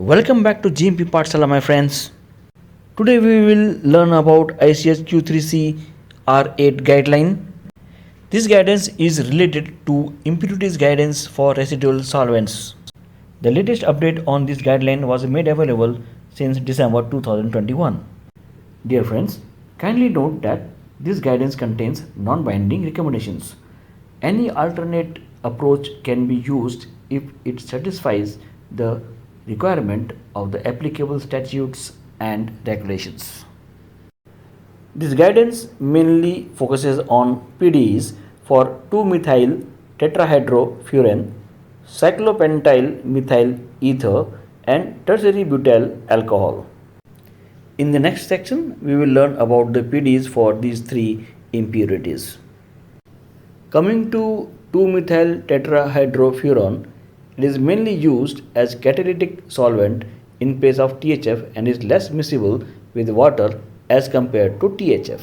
Welcome back to GMP Pathshala, my friends. Today we will learn about ICH Q3C R8 guideline. This guidance is related to impurities guidance for residual solvents. The latest update on this guideline was made available since December 2021. Dear friends, kindly note that this guidance contains non-binding recommendations. Any alternate approach can be used if it satisfies the requirement of the applicable statutes and regulations. This guidance mainly focuses on PDEs for 2-methyl tetrahydrofuran, cyclopentyl methyl ether, and tertiary butyl alcohol. In the next section, we will learn about the PDEs for these three impurities. Coming to 2-methyl tetrahydrofuran, it is mainly used as catalytic solvent in place of THF and is less miscible with water as compared to THF.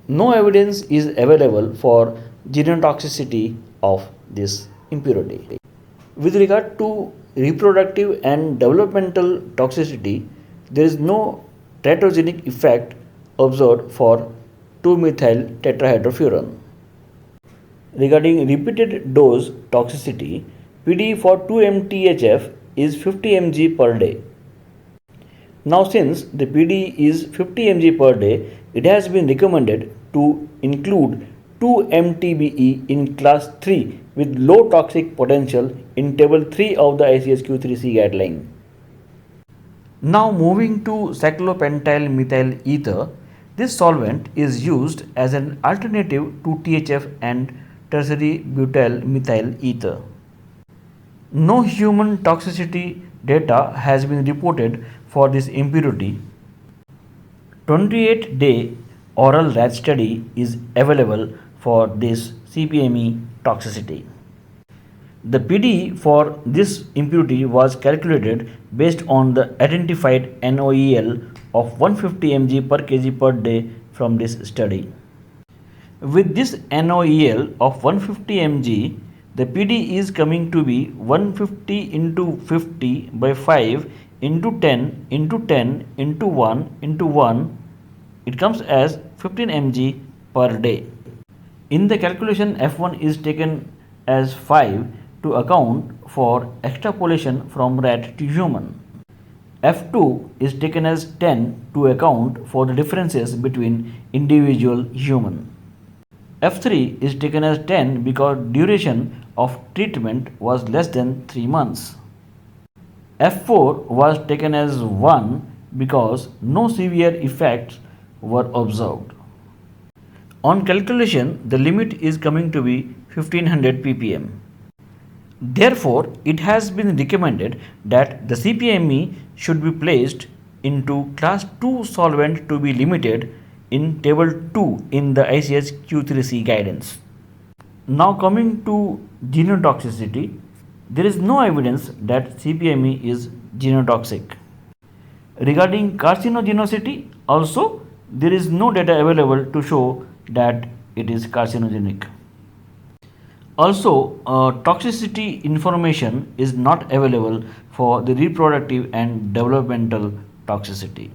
No evidence is available for genotoxicity of this impurity. With regard to reproductive and developmental toxicity, there is no tetragenic effect observed for 2-methyl tetrahydrofuran. Regarding repeated dose toxicity, PDE for 2-MTHF is 50 mg per day. Now, since the PDE is 50 mg per day, it has been recommended to include 2-MTBE in class 3 with low toxic potential in table 3 of the ICH Q3C guideline. Now, moving to cyclopentyl methyl ether, this solvent is used as an alternative to THF and tertiary butyl methyl ether. No human toxicity data has been reported for this impurity. 28-day oral rat study is available for this CPME toxicity. The PDE for this impurity was calculated based on the identified NOEL of 150 mg per kg per day from this study. With this NOEL of 150 mg, the PDE is coming to be 150 into 50 by 5 into 10 into 10 into 1 into 1. It comes as 15 mg per day. In the calculation, F1 is taken as 5 to account for extrapolation from rat to human. F2 is taken as 10 to account for the differences between individual human. F3 is taken as 10 because duration of treatment was less than 3 months. F4 was taken as 1 because no severe effects were observed. On calculation, the limit is coming to be 1500 ppm. Therefore, it has been recommended that the CPME should be placed into class 2 solvent to be limited in table 2 in the ICH Q3C guidance. Now, coming to genotoxicity, there is no evidence that CPME is genotoxic. Regarding carcinogenicity, also there is no data available to show that it is carcinogenic. Also, toxicity information is not available for the reproductive and developmental toxicity.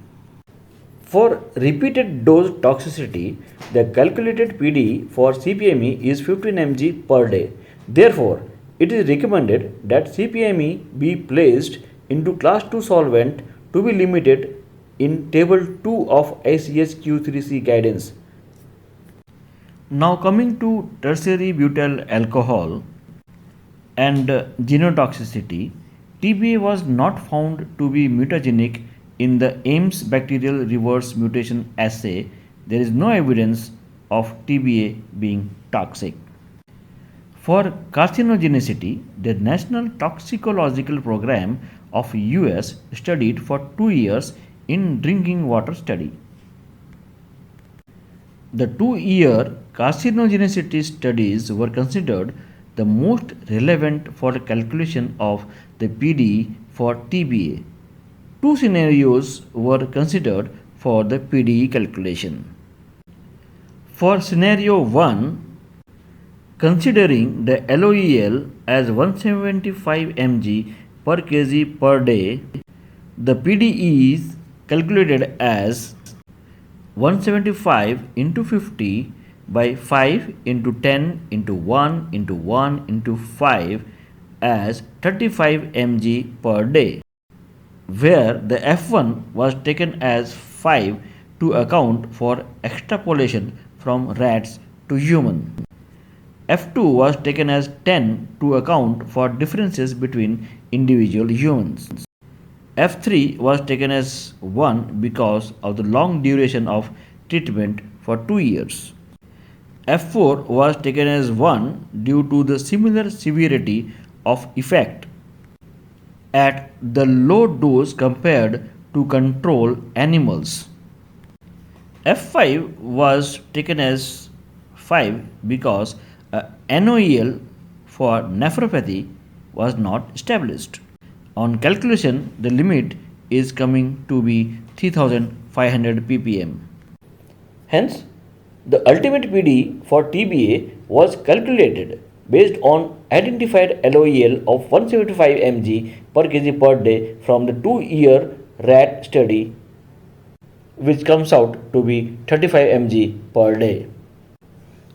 For repeated dose toxicity, the calculated PDE for CPME is 15 mg per day. Therefore, it is recommended that CPME be placed into class 2 solvent to be limited in table 2 of ICH Q3C guidance. Now, coming to tertiary butyl alcohol and genotoxicity, Tba was not found to be mutagenic in the Ames bacterial reverse mutation assay. There is no evidence of Tba being toxic. For carcinogenicity, the National Toxicological Program of US studied for 2 years in drinking water study. The 2-year carcinogenicity studies were considered the most relevant for the calculation of the PDE for Tba. 2 scenarios were considered for the PDE calculation. For scenario 1, considering the LOEL as 175 mg per kg per day, the PD is calculated as 175 into 50 by 5 into 10 into 1 into 1 into 5 as 35 mg per day, where the F1 was taken as 5 to account for extrapolation from rats to human. F2 was taken as 10 to account for differences between individual humans. F3 was taken as 1 because of the long duration of treatment for 2 years. F4 was taken as 1 due to the similar severity of effect at the low dose compared to control animals. F5 was taken as 5 because NOEL for nephropathy was not established. On calculation, the limit is coming to be 3500 ppm. Hence, the ultimate PD for TBA was calculated based on identified LOEL of 175 mg per kg per day from the 2-year rat study, which comes out to be 35 mg per day.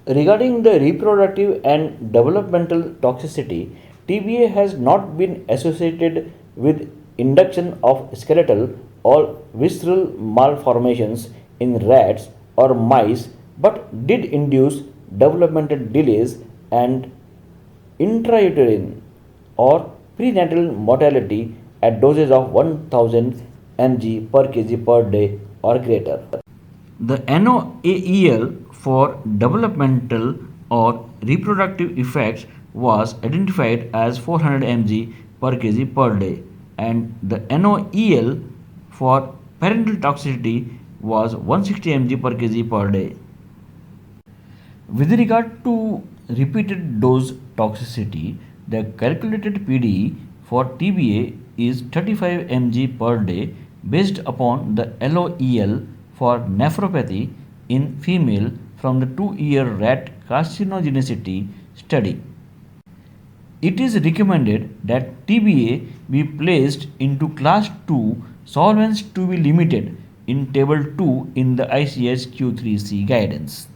Regarding the reproductive and developmental toxicity, TBA has not been associated with induction of skeletal or visceral malformations in rats or mice, but did induce developmental delays and intrauterine or prenatal mortality at doses of 1000 mg per kg per day or greater. The NOAEL for developmental or reproductive effects was identified as 400 mg per kg per day, and the NOEL for parental toxicity was 160 mg per kg per day. With regard to repeated dose toxicity, the calculated PD for TBA is 35 mg per day based upon the LOEL for nephropathy in female from the 2-year rat carcinogenicity study. It is recommended that TBA be placed into class 2 solvents to be limited in table 2 in the ICH Q3C guidance.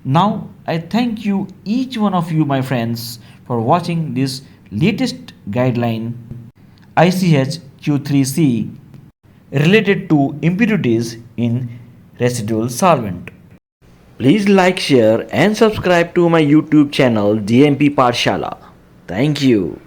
Now I thank you, each one of you, my friends, for watching this latest guideline ICH Q3C related to impurities in residual solvent. Please like, share and subscribe to my YouTube channel GMP Pathshala. Thank you.